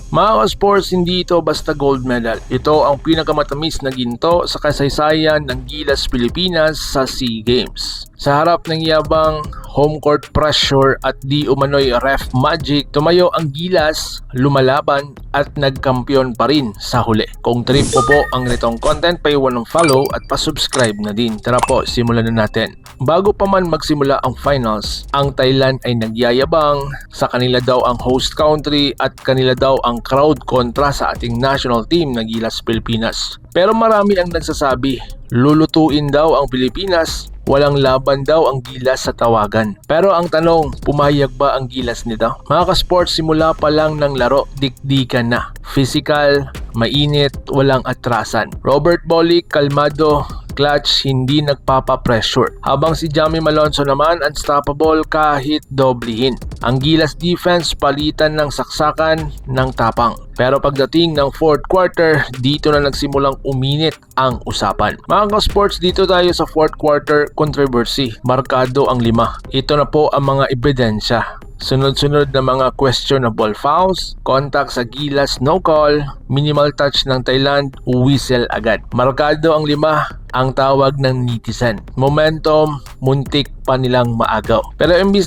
Mga ka-sports, hindi ito basta gold medal. Ito ang pinakamatamis na ginto sa kasaysayan ng Gilas Pilipinas sa SEA Games. Sa harap ng yabang, home court pressure at di umano'y ref magic, tumayo ang Gilas, lumalaban at nagkampiyon pa rin sa huli. Kung trip mo po ang ganitong content, paiwan ng follow at pa-subscribe na din. Tara po, simulan na natin. Bago pa man magsimula ang finals, ang Thailand ay nagyayabang sa kanila daw ang host country at kanila daw ang crowd kontra sa ating national team na Gilas Pilipinas. Pero marami ang nagsasabi, lulutuin daw ang Pilipinas, walang laban daw ang Gilas sa tawagan. Pero ang tanong, pumayag ba ang Gilas nito? Mga ka-sports, simula pa lang ng laro, dikdikan na. Physical, mainit, walang atrasan. Robert Bolick, kalmado, clutch, hindi nagpapa-pressure. Habang si Jamie Malonzo naman, unstoppable kahit doblihin. Ang Gilas defense palitan ng saksakan ng tapang. Pero pagdating ng fourth quarter, dito na nagsimulang uminit ang usapan. Mga ka-sports, dito tayo sa fourth quarter controversy. Markado ang 5. Ito na po ang mga ebidensya. Sunod-sunod na mga questionable fouls, contact sa Gilas no call, minimal touch ng Thailand, whistle agad. Markado ang 5, ang tawag ng netizen. Momentum, muntik pa nilang maagaw. Pero imbis na